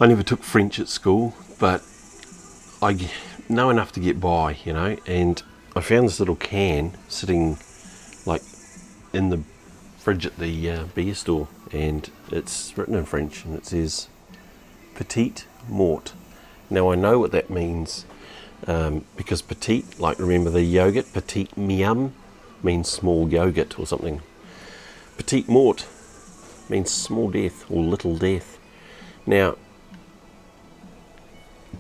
I never took French at school, but I know enough to get by, you know, and I found this little can sitting like in the fridge at the beer store, and it's written in French and it says Petite, Mort. Now I know what that means because petite, like remember the yogurt, petite miam means small yogurt or something. Petite Mort means small death or little death. Now,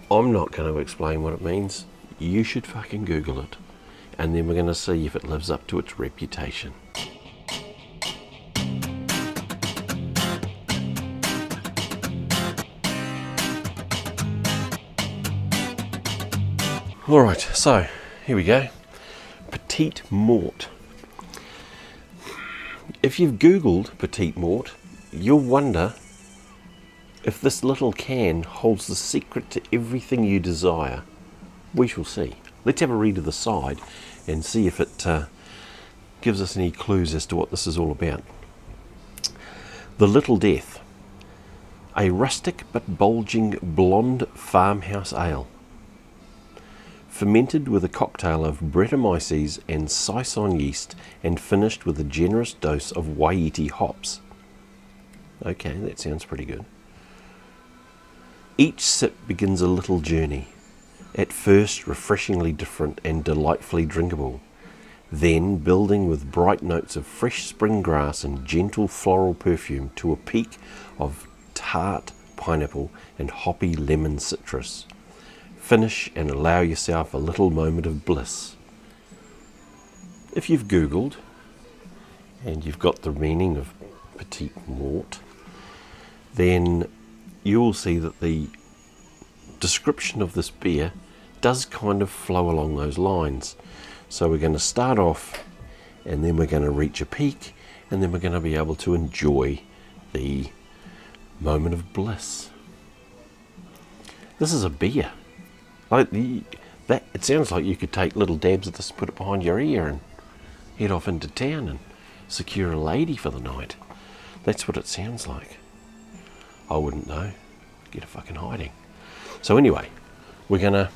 I'm not going to explain what it means. You should fucking Google it, and then we're going to see if it lives up to its reputation. Alright, so here we go. Petite Mort. If you've Googled Petite Mort, you'll wonder if this little can holds the secret to everything you desire. We shall see. Let's have a read of the side and see if it gives us any clues as to what this is all about. The Little Death. A rustic but bulging blonde farmhouse ale. Fermented with a cocktail of Brettanomyces and Saison yeast and finished with a generous dose of Waiiti hops. Okay, that sounds pretty good. Each sip begins a little journey, at first refreshingly different and delightfully drinkable, then building with bright notes of fresh spring grass and gentle floral perfume to a peak of tart pineapple and hoppy lemon citrus. Finish and allow yourself a little moment of bliss. If you've Googled and you've got the meaning of Petite Mort, then you'll see that the description of this beer does kind of flow along those lines. So we're going to start off, and then we're going to reach a peak, and then we're going to be able to enjoy the moment of bliss. This is a beer. That it sounds like you could take little dabs of this, put it behind your ear, and head off into town and secure a lady for the night. That's what it sounds like. I wouldn't know. Get a fucking hiding. So anyway, we're gonna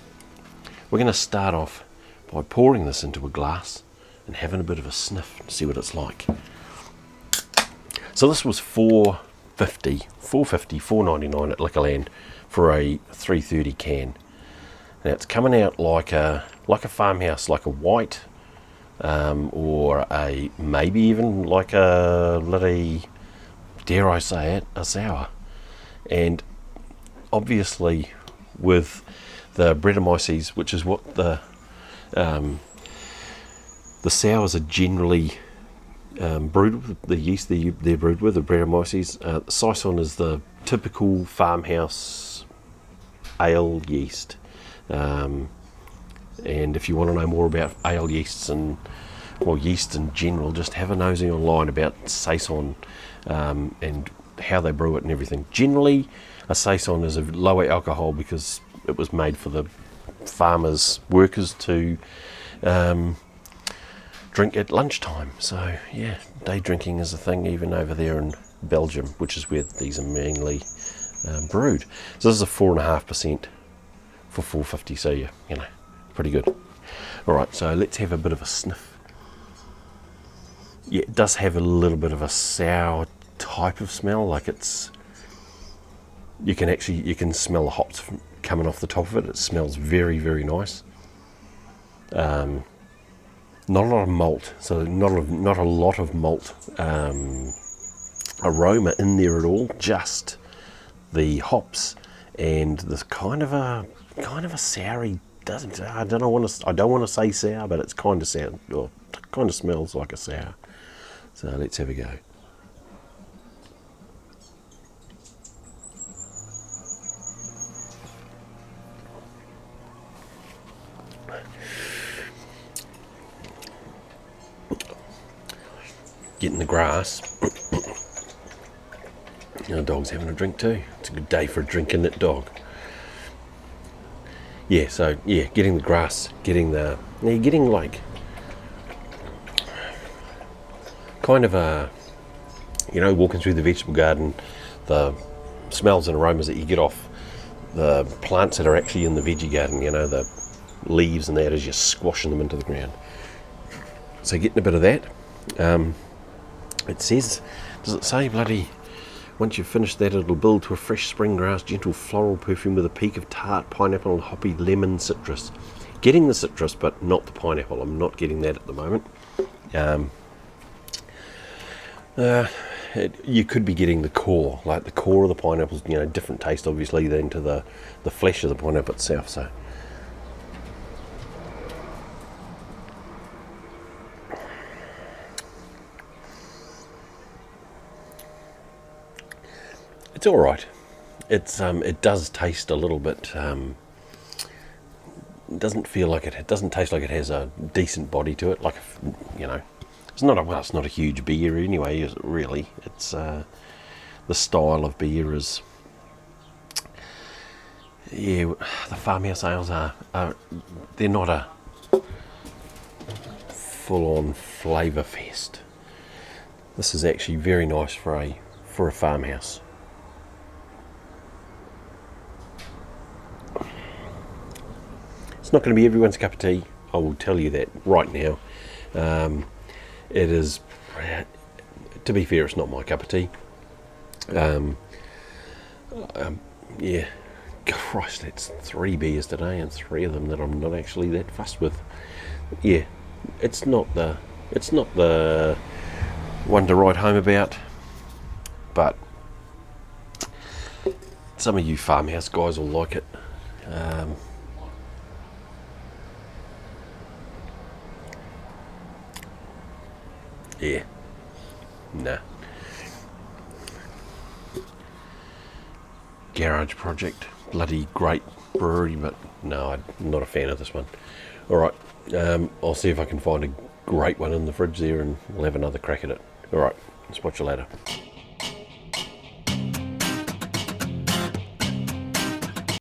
start off by pouring this into a glass and having a bit of a sniff and see what it's like. So this was $4.99 at Liquorland for a 330 can. Now it's coming out like a farmhouse, like a white, or a maybe even like a little, dare I say it, a sour. And obviously with the Brettanomyces, which is what the sours are generally brewed with, the yeast they're brewed with, the Brettanomyces. Saison is the typical farmhouse ale yeast. And if you want to know more about ale yeasts and yeast in general, just have a nosy online about Saison and how they brew it and everything. Generally, a Saison is a lower alcohol because it was made for the farmers, workers to drink at lunchtime. So yeah, day drinking is a thing even over there in Belgium, which is where these are mainly brewed. So this is a 4.5% for $4.50, so you know, pretty good. Alright, so let's have a bit of a sniff. Yeah, it does have a little bit of a sour type of smell, like it's, you can smell the hops coming off the top of it. It smells very, very nice. Not a lot of malt, so not a lot of malt aroma in there at all, just the hops and this kind of a soury, I don't want to say sour, but it's kind of sour, or kind of smells like a sour. So let's have a go. Getting the grass. The dog's having a drink too. It's a good day for a drinking that dog. Yeah, so yeah, getting the grass, getting like kind of a, walking through the vegetable garden, the smells and aromas that you get off the plants that are actually in the veggie garden, you know, the leaves and that, as you're squashing them into the ground. So getting a bit of that. It says, does it say bloody, once you've finished that, it'll build to a fresh spring grass, gentle floral perfume with a peak of tart, pineapple and hoppy lemon citrus. Getting the citrus, but not the pineapple. I'm not getting that at the moment. You could be getting the core, like the core of the pineapples, you know, different taste obviously than to the flesh of the pineapple itself. So it's all right. It's it does taste a little bit. Doesn't feel like it doesn't taste like it has a decent body to it. Like, you know, it's not a huge beer anyway, is it really? It's the style of beer is, yeah. The farmhouse ales are they're not a full-on flavour fest. This is actually very nice for a farmhouse. It's not going to be everyone's cup of tea, I will tell you that right now. It is, to be fair, it's not my cup of tea. Yeah, Christ, that's 3 beers today, and 3 of them that I'm not actually that fussed with. Yeah, it's not the one to write home about, but some of you farmhouse guys will like it. Yeah, nah. Garage Project, bloody great brewery, but no, I'm not a fan of this one. Alright, I'll see if I can find a great one in the fridge there and we'll have another crack at it. Alright, I'll spot you later.